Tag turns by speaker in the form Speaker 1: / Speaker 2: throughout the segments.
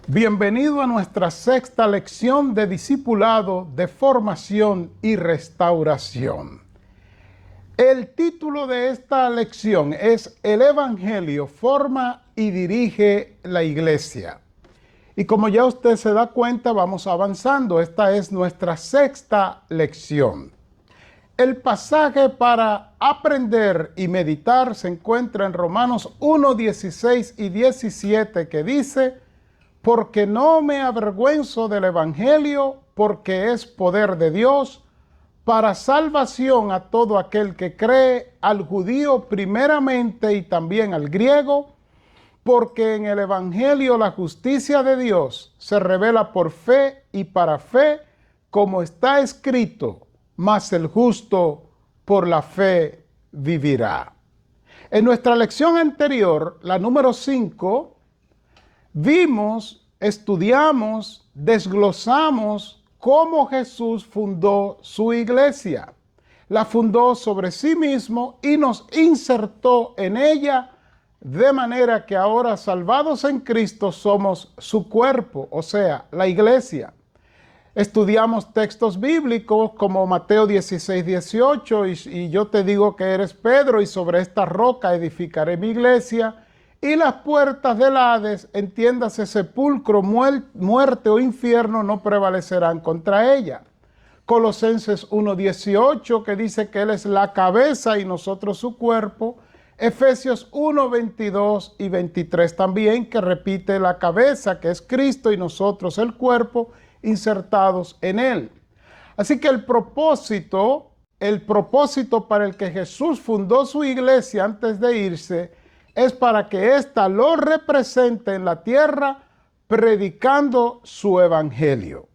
Speaker 1: Bienvenido a nuestra sexta lección de discipulado, de formación y restauración. El título de esta lección es El Evangelio forma y dirige la iglesia. Y como ya usted se da cuenta, vamos avanzando. Esta es nuestra sexta lección. El pasaje para aprender y meditar se encuentra en Romanos 1, 16 y 17, que dice: porque no me avergüenzo del Evangelio, porque es poder de Dios para salvación a todo aquel que cree, al judío primeramente y también al griego, porque en el Evangelio la justicia de Dios se revela por fe y para fe, como está escrito: mas el justo por la fe vivirá. En nuestra lección anterior, la número 5, vimos, estudiamos, desglosamos cómo Jesús fundó su iglesia. La fundó sobre sí mismo y nos insertó en ella, de manera que ahora, salvados en Cristo, somos su cuerpo, o sea, la iglesia. Estudiamos textos bíblicos como Mateo 16, 18, y yo te digo que eres Pedro, y sobre esta roca edificaré mi iglesia, y las puertas del Hades, entiéndase sepulcro, muerte o infierno, no prevalecerán contra ella. Colosenses 1:18, que dice que Él es la cabeza y nosotros su cuerpo. Efesios 1:22 y 23 también, que repite la cabeza, que es Cristo, y nosotros el cuerpo, insertados en Él. Así que el propósito para el que Jesús fundó su iglesia antes de irse, es para que ésta lo represente en la tierra, predicando su evangelio.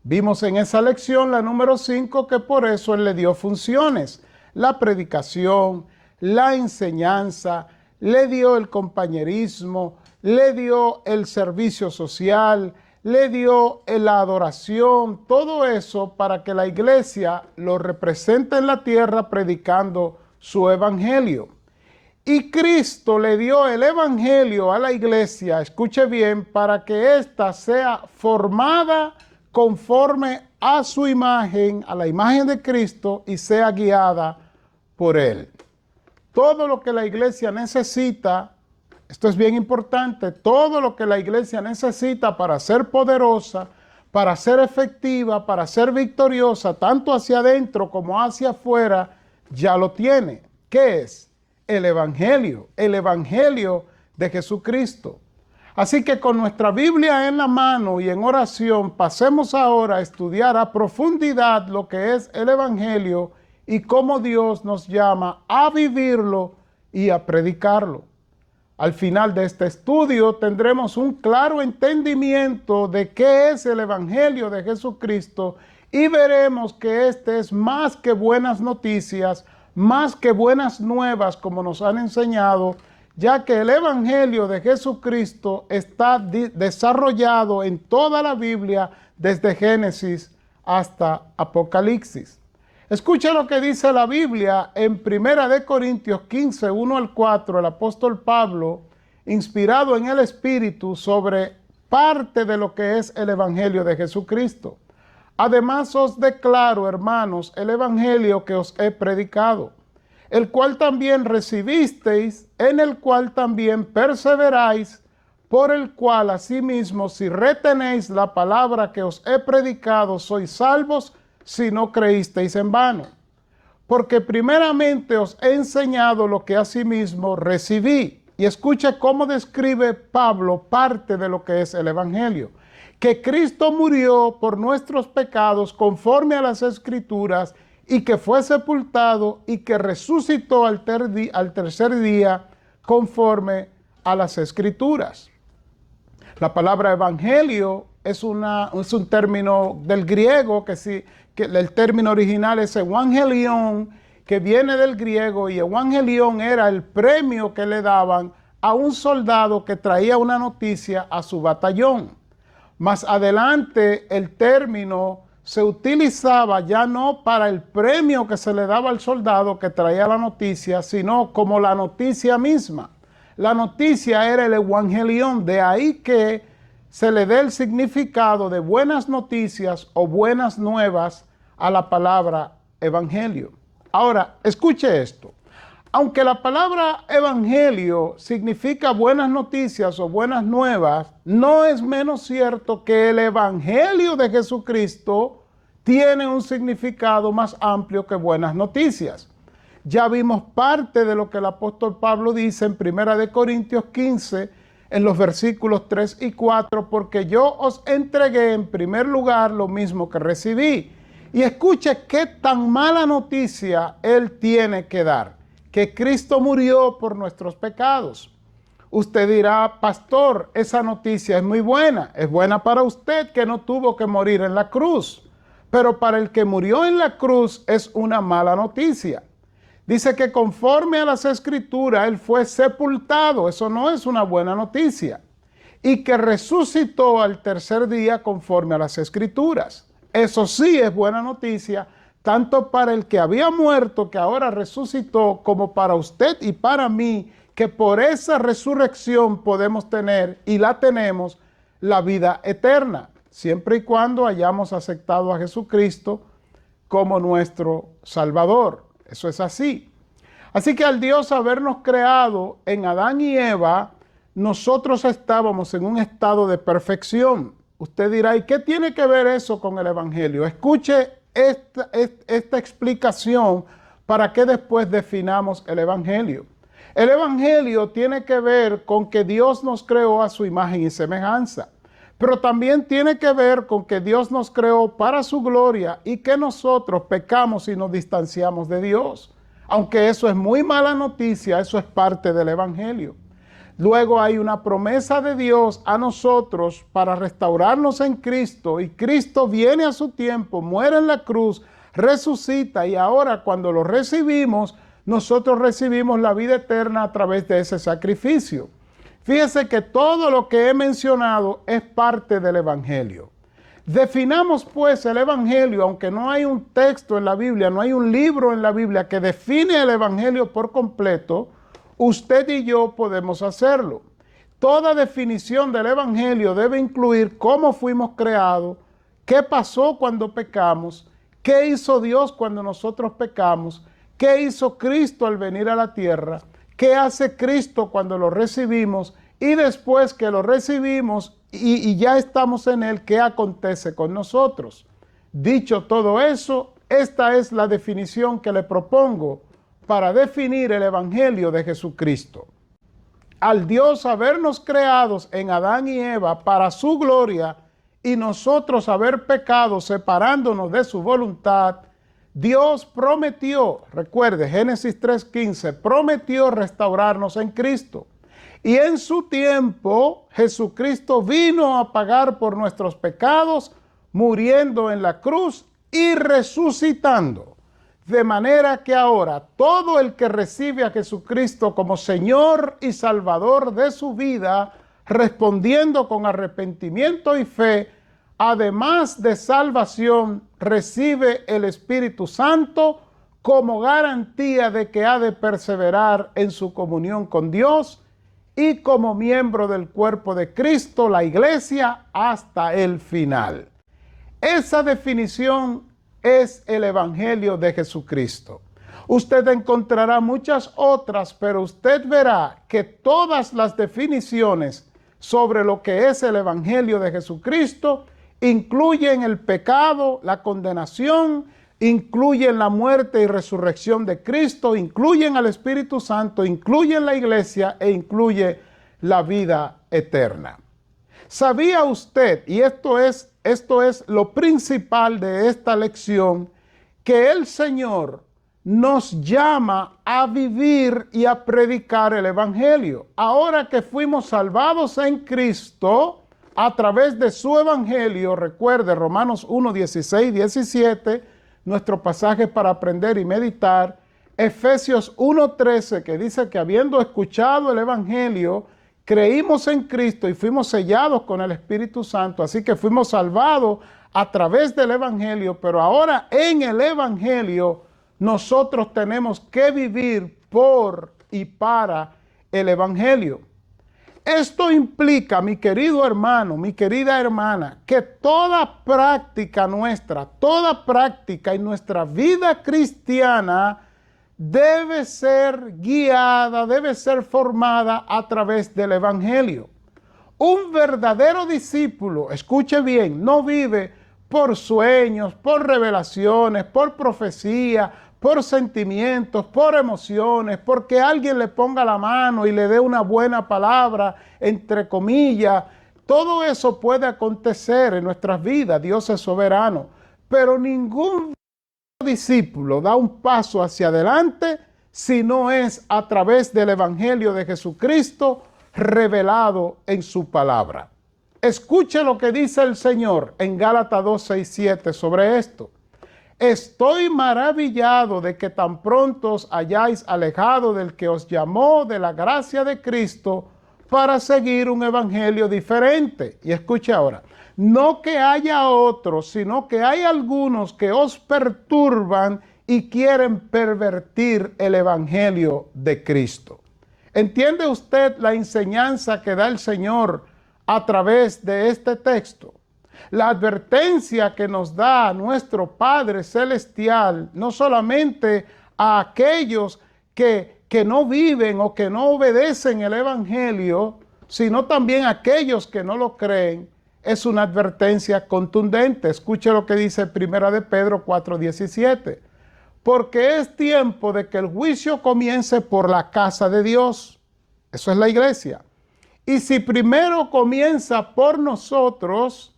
Speaker 1: Vimos en esa lección, la número 5, que por eso Él le dio funciones: la predicación, la enseñanza, le dio el compañerismo, le dio el servicio social, le dio la adoración, todo eso para que la iglesia lo represente en la tierra, predicando su evangelio. Y Cristo le dio el evangelio a la iglesia, escuche bien, para que ésta sea formada conforme a su imagen, a la imagen de Cristo, y sea guiada por Él. Todo lo que la iglesia necesita, esto es bien importante, todo lo que la iglesia necesita para ser poderosa, para ser efectiva, para ser victoriosa, tanto hacia adentro como hacia afuera, ya lo tiene. ¿Qué es? El Evangelio de Jesucristo. Así que con nuestra Biblia en la mano y en oración, pasemos ahora a estudiar a profundidad lo que es el Evangelio y cómo Dios nos llama a vivirlo y a predicarlo. Al final de este estudio tendremos un claro entendimiento de qué es el Evangelio de Jesucristo y veremos que este es más que buenas noticias, más que buenas nuevas, como nos han enseñado, ya que el Evangelio de Jesucristo está desarrollado en toda la Biblia, desde Génesis hasta Apocalipsis. Escucha lo que dice la Biblia en 1 Corintios 15, 1 al 4, el apóstol Pablo, inspirado en el Espíritu, sobre parte de lo que es el Evangelio de Jesucristo. Además os declaro, hermanos, el evangelio que os he predicado, el cual también recibisteis, en el cual también perseveráis, por el cual asimismo, si retenéis la palabra que os he predicado, sois salvos, si no creísteis en vano. Porque primeramente os he enseñado lo que asimismo recibí. Y escuche cómo describe Pablo parte de lo que es el evangelio: que Cristo murió por nuestros pecados conforme a las Escrituras, y que fue sepultado y que resucitó al tercer día conforme a las Escrituras. La palabra evangelio es un término del griego, que el término original es evangelion, que viene del griego, y evangelion era el premio que le daban a un soldado que traía una noticia a su batallón. Más adelante el término se utilizaba ya no para el premio que se le daba al soldado que traía la noticia, sino como la noticia misma. La noticia era el evangelion, de ahí que se le dé el significado de buenas noticias o buenas nuevas a la palabra evangelio. Ahora, escuche esto. Aunque la palabra evangelio significa buenas noticias o buenas nuevas, no es menos cierto que el evangelio de Jesucristo tiene un significado más amplio que buenas noticias. Ya vimos parte de lo que el apóstol Pablo dice en 1 Corintios 15, en los versículos 3 y 4, porque yo os entregué en primer lugar lo mismo que recibí. Y escuche qué tan mala noticia él tiene que dar, que Cristo murió por nuestros pecados. Usted dirá, pastor, esa noticia es muy buena. Es buena para usted que no tuvo que morir en la cruz. Pero para el que murió en la cruz es una mala noticia. Dice que conforme a las Escrituras, él fue sepultado. Eso no es una buena noticia. Y que resucitó al tercer día conforme a las Escrituras. Eso sí es buena noticia, tanto para el que había muerto, que ahora resucitó, como para usted y para mí, que por esa resurrección podemos tener, y la tenemos, la vida eterna, siempre y cuando hayamos aceptado a Jesucristo como nuestro Salvador. Eso es así. Así que al Dios habernos creado en Adán y Eva, nosotros estábamos en un estado de perfección. Usted dirá, ¿y qué tiene que ver eso con el evangelio? Escuche esta explicación para que después definamos el evangelio. El evangelio tiene que ver con que Dios nos creó a su imagen y semejanza, pero también tiene que ver con que Dios nos creó para su gloria y que nosotros pecamos y nos distanciamos de Dios. Aunque eso es muy mala noticia, eso es parte del evangelio. Luego hay una promesa de Dios a nosotros para restaurarnos en Cristo, y Cristo viene a su tiempo, muere en la cruz, resucita, y ahora cuando lo recibimos, nosotros recibimos la vida eterna a través de ese sacrificio. Fíjese que todo lo que he mencionado es parte del evangelio. Definamos pues el evangelio, aunque no hay un texto en la Biblia, no hay un libro en la Biblia que define el evangelio por completo. Usted y yo podemos hacerlo. Toda definición del evangelio debe incluir cómo fuimos creados, qué pasó cuando pecamos, qué hizo Dios cuando nosotros pecamos, qué hizo Cristo al venir a la tierra, qué hace Cristo cuando lo recibimos, y después que lo recibimos y ya estamos en él, qué acontece con nosotros. Dicho todo eso, esta es la definición que le propongo para definir el evangelio de Jesucristo. Al Dios habernos creados en Adán y Eva para su gloria, y nosotros haber pecado separándonos de su voluntad, Dios prometió, recuerde, Génesis 3:15, prometió restaurarnos en Cristo. Y en su tiempo, Jesucristo vino a pagar por nuestros pecados, muriendo en la cruz y resucitando. De manera que ahora todo el que recibe a Jesucristo como Señor y Salvador de su vida, respondiendo con arrepentimiento y fe, además de salvación, recibe el Espíritu Santo como garantía de que ha de perseverar en su comunión con Dios y como miembro del cuerpo de Cristo, la iglesia, hasta el final. Esa definición es el evangelio de Jesucristo. Usted encontrará muchas otras, pero usted verá que todas las definiciones sobre lo que es el evangelio de Jesucristo incluyen el pecado, la condenación, incluyen la muerte y resurrección de Cristo, incluyen al Espíritu Santo, incluyen la iglesia e incluye la vida eterna. ¿Sabía usted, y esto es lo principal de esta lección, que el Señor nos llama a vivir y a predicar el evangelio? Ahora que fuimos salvados en Cristo a través de su evangelio, recuerde Romanos 1, 16, 17, nuestro pasaje para aprender y meditar, Efesios 1:13, que dice que habiendo escuchado el evangelio, creímos en Cristo y fuimos sellados con el Espíritu Santo, así que fuimos salvados a través del evangelio, pero ahora en el evangelio nosotros tenemos que vivir por y para el evangelio. Esto implica, mi querido hermano, mi querida hermana, que toda práctica en nuestra vida cristiana debe ser guiada, debe ser formada a través del Evangelio. Un verdadero discípulo, escuche bien, no vive por sueños, por revelaciones, por profecía, por sentimientos, por emociones, porque alguien le ponga la mano y le dé una buena palabra, entre comillas. Todo eso puede acontecer en nuestras vidas, Dios es soberano, pero ningún discípulo da un paso hacia adelante si no es a través del Evangelio de Jesucristo revelado en su palabra. Escuche lo que dice el Señor en Gálatas 2, 6, 7 sobre esto. Estoy maravillado de que tan pronto os hayáis alejado del que os llamó de la gracia de Cristo para seguir un evangelio diferente. Y escuche ahora, no que haya otros, sino que hay algunos que os perturban y quieren pervertir el evangelio de Cristo. ¿Entiende usted la enseñanza que da el Señor a través de este texto? La advertencia que nos da nuestro Padre Celestial, no solamente a aquellos que no viven o que no obedecen el Evangelio, sino también a aquellos que no lo creen, es una advertencia contundente. Escuche lo que dice 1 de Pedro 4:17. Porque es tiempo de que el juicio comience por la casa de Dios. Eso es la iglesia. Y si primero comienza por nosotros,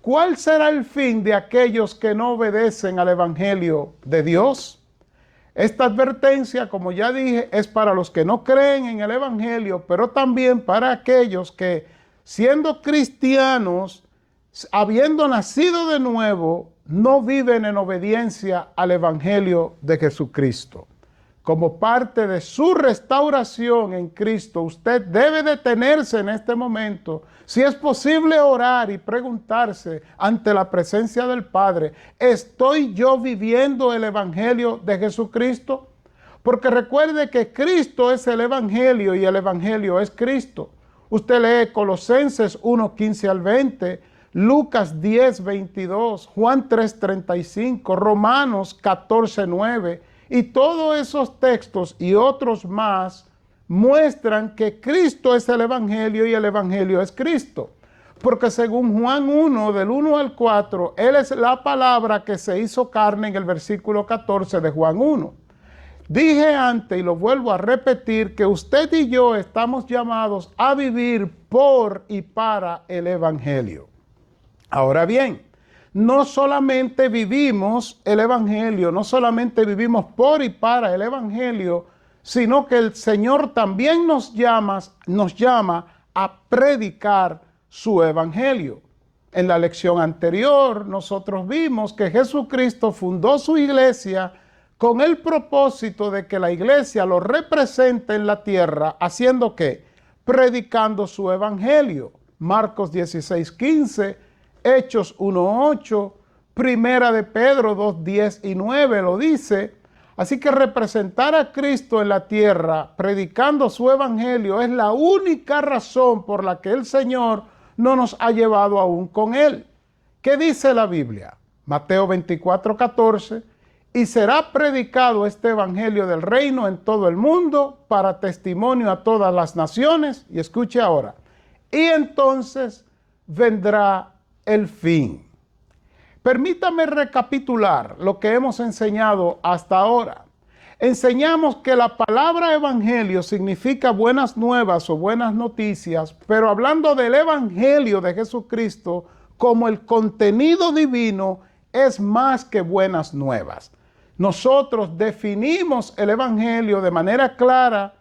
Speaker 1: ¿cuál será el fin de aquellos que no obedecen al Evangelio de Dios? Esta advertencia, como ya dije, es para los que no creen en el Evangelio, pero también para aquellos que, siendo cristianos, habiendo nacido de nuevo, no viven en obediencia al Evangelio de Jesucristo. Como parte de su restauración en Cristo, usted debe detenerse en este momento. Si es posible orar y preguntarse ante la presencia del Padre, ¿estoy yo viviendo el Evangelio de Jesucristo? Porque recuerde que Cristo es el Evangelio y el Evangelio es Cristo. Usted lee Colosenses 1:15 al 20, Lucas 10:22, Juan 3:35, Romanos 14:9, y todos esos textos y otros más muestran que Cristo es el Evangelio y el Evangelio es Cristo. Porque según Juan 1, del 1 al 4, Él es la palabra que se hizo carne en el versículo 14 de Juan 1. Dije antes y lo vuelvo a repetir que usted y yo estamos llamados a vivir por y para el Evangelio. Ahora bien, no solamente vivimos el Evangelio, no solamente vivimos por y para el Evangelio, sino que el Señor también nos llama a predicar su Evangelio. En la lección anterior nosotros vimos que Jesucristo fundó su iglesia con el propósito de que la iglesia lo represente en la tierra, ¿haciendo qué? Predicando su Evangelio. Marcos 16:15, Hechos 1:8, Primera de Pedro 2:10 y 9 lo dice. Así que representar a Cristo en la tierra, predicando su Evangelio, es la única razón por la que el Señor no nos ha llevado aún con Él. ¿Qué dice la Biblia? Mateo 24:14, y será predicado este Evangelio del reino en todo el mundo para testimonio a todas las naciones. Y escuche ahora, y entonces vendrá el fin. Permítame recapitular lo que hemos enseñado hasta ahora. Enseñamos que la palabra evangelio significa buenas nuevas o buenas noticias, pero hablando del evangelio de Jesucristo como el contenido divino, es más que buenas nuevas. Nosotros definimos el evangelio de manera clara.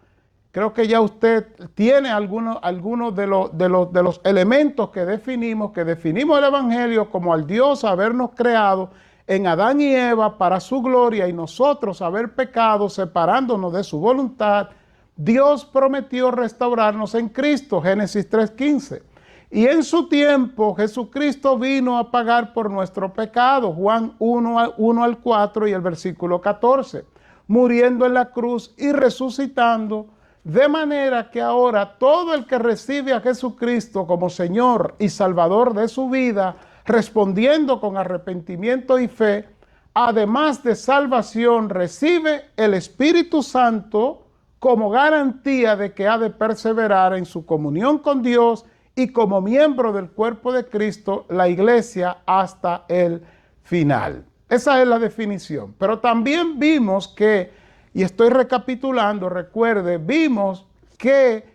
Speaker 1: Creo que ya usted tiene algunos de los elementos que definimos el Evangelio como al Dios habernos creado en Adán y Eva para su gloria y nosotros haber pecado separándonos de su voluntad. Dios prometió restaurarnos en Cristo, Génesis 3:15. Y en su tiempo Jesucristo vino a pagar por nuestro pecado, Juan 1 al 4 y el versículo 14, muriendo en la cruz y resucitando, De manera que ahora todo el que recibe a Jesucristo como Señor y Salvador de su vida, respondiendo con arrepentimiento y fe, además de salvación, recibe el Espíritu Santo como garantía de que ha de perseverar en su comunión con Dios y como miembro del cuerpo de Cristo, la iglesia, hasta el final. Esa es la definición. Pero también vimos que, y estoy recapitulando, recuerde, vimos que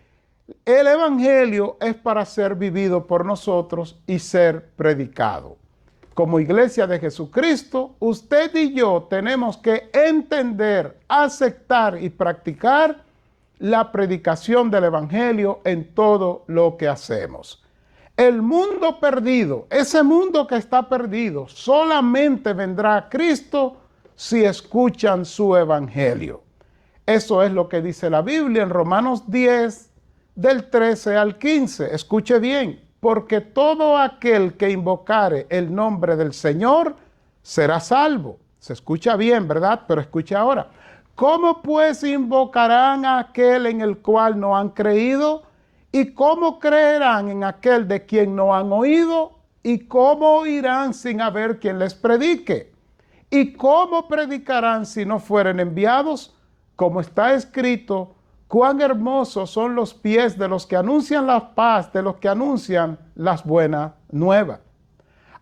Speaker 1: el Evangelio es para ser vivido por nosotros y ser predicado. Como iglesia de Jesucristo, usted y yo tenemos que entender, aceptar y practicar la predicación del Evangelio en todo lo que hacemos. El mundo perdido, ese mundo que está perdido, solamente vendrá a Cristo si escuchan su Evangelio. Eso es lo que dice la Biblia en Romanos 10, del 13 al 15. Escuche bien, porque todo aquel que invocare el nombre del Señor será salvo. Se escucha bien, ¿verdad? Pero escuche ahora. ¿Cómo pues invocarán a aquel en el cual no han creído? ¿Y cómo creerán en aquel de quien no han oído? ¿Y cómo oirán sin haber quien les predique? ¿Y cómo predicarán si no fueren enviados? Como está escrito, cuán hermosos son los pies de los que anuncian la paz, de los que anuncian las buenas nuevas.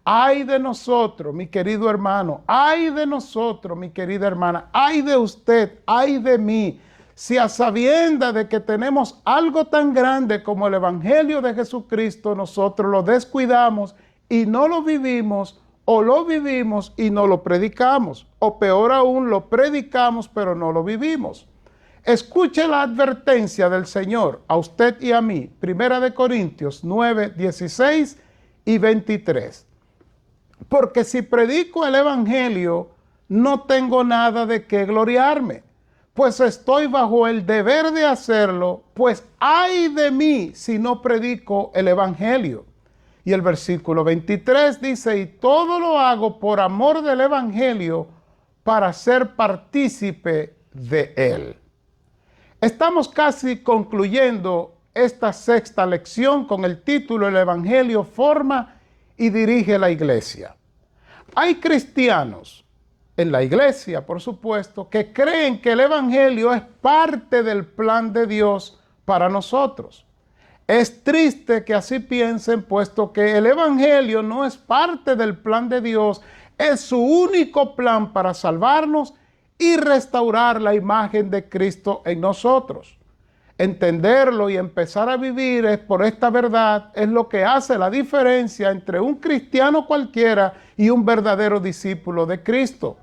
Speaker 1: Ay de nosotros, mi querido hermano, ay de nosotros, mi querida hermana, ay de usted, ay de mí, si a sabiendas de que tenemos algo tan grande como el Evangelio de Jesucristo, nosotros lo descuidamos y no lo vivimos, o lo vivimos y no lo predicamos, o peor aún, lo predicamos pero no lo vivimos. Escuche la advertencia del Señor a usted y a mí, 1 Corintios 9, 16 y 23. Porque si predico el Evangelio, no tengo nada de qué gloriarme, pues estoy bajo el deber de hacerlo, pues ay de mí si no predico el Evangelio. Y el versículo 23 dice, y todo lo hago por amor del Evangelio, para ser partícipe de él. Estamos casi concluyendo esta sexta lección con el título, el Evangelio forma y dirige la iglesia. Hay cristianos en la iglesia, por supuesto, que creen que el Evangelio es parte del plan de Dios para nosotros. Es triste que así piensen, puesto que el Evangelio no es parte del plan de Dios, es su único plan para salvarnos y restaurar la imagen de Cristo en nosotros. Entenderlo y empezar a vivir es por esta verdad, es lo que hace la diferencia entre un cristiano cualquiera y un verdadero discípulo de Cristo.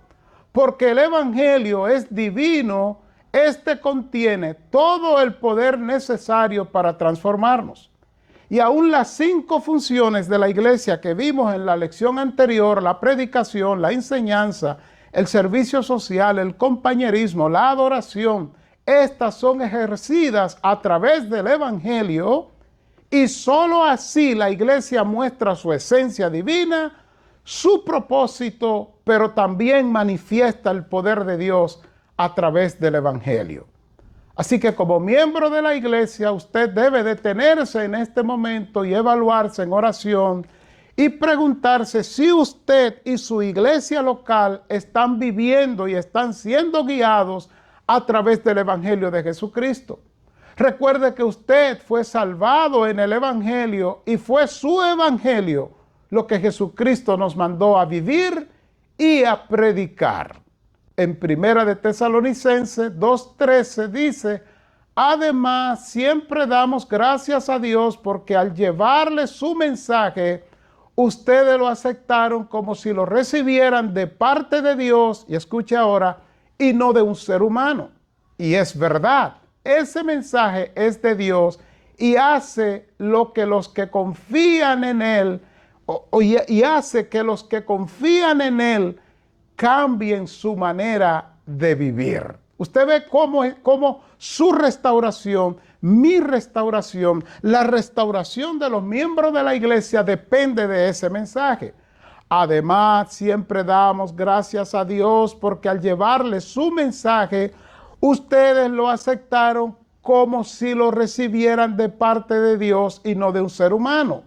Speaker 1: Porque el Evangelio es divino, este contiene todo el poder necesario para transformarnos. Y aún las 5 funciones de la iglesia que vimos en la lección anterior, la predicación, la enseñanza, el servicio social, el compañerismo, la adoración, estas son ejercidas a través del Evangelio y solo así la iglesia muestra su esencia divina, su propósito, pero también manifiesta el poder de Dios a través del Evangelio. Así que como miembro de la iglesia, usted debe detenerse en este momento y evaluarse en oración y preguntarse si usted y su iglesia local están viviendo y están siendo guiados a través del Evangelio de Jesucristo. Recuerde que usted fue salvado en el Evangelio y fue su Evangelio lo que Jesucristo nos mandó a vivir y a predicar. En 1 de Tesalonicenses 2:13 dice, además siempre damos gracias a Dios porque al llevarle su mensaje, ustedes lo aceptaron como si lo recibieran de parte de Dios, y escuche ahora, y no de un ser humano. Y es verdad, ese mensaje es de Dios y hace lo que los que confían en Él, y hace que los que confían en Él cambien su manera de vivir. Usted ve cómo su restauración, mi restauración, la restauración de los miembros de la iglesia depende de ese mensaje. Además, siempre damos gracias a Dios porque al llevarle su mensaje, ustedes lo aceptaron como si lo recibieran de parte de Dios y no de un ser humano.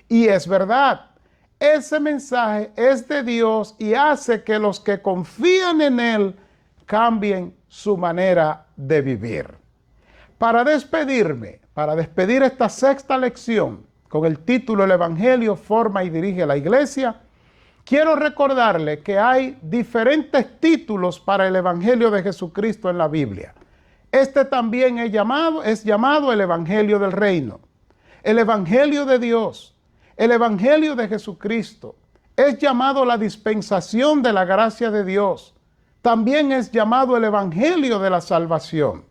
Speaker 1: Y es verdad, ese mensaje es de Dios y hace que los que confían en Él cambien su manera de vivir. Para despedir esta sexta lección con el título El Evangelio forma y dirige a la iglesia, quiero recordarle que hay diferentes títulos para el Evangelio de Jesucristo en la Biblia. Este también es llamado el Evangelio del Reino, el Evangelio de Dios, el Evangelio de Jesucristo. Es llamado la dispensación de la gracia de Dios. También es llamado el Evangelio de la salvación.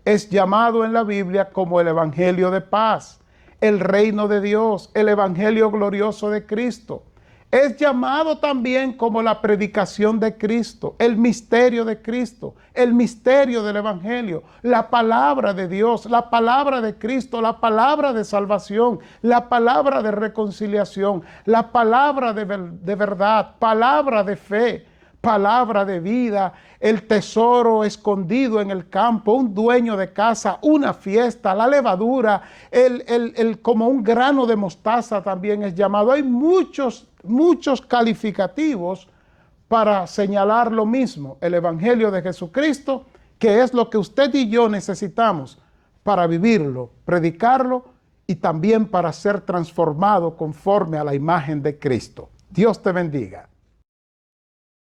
Speaker 1: Es llamado en la Biblia como el Evangelio de paz, el reino de Dios, el Evangelio glorioso de Cristo. Es llamado también como la predicación de Cristo, el misterio de Cristo, el misterio del Evangelio, la palabra de Dios, la palabra de Cristo, la palabra de salvación, la palabra de reconciliación, la palabra de verdad, palabra de fe, palabra de vida, el tesoro escondido en el campo, un dueño de casa, una fiesta, la levadura, como un grano de mostaza también es llamado. Hay muchos calificativos para señalar lo mismo, el Evangelio de Jesucristo, que es lo que usted y yo necesitamos para vivirlo, predicarlo y también para ser transformado conforme a la imagen de Cristo. Dios te bendiga.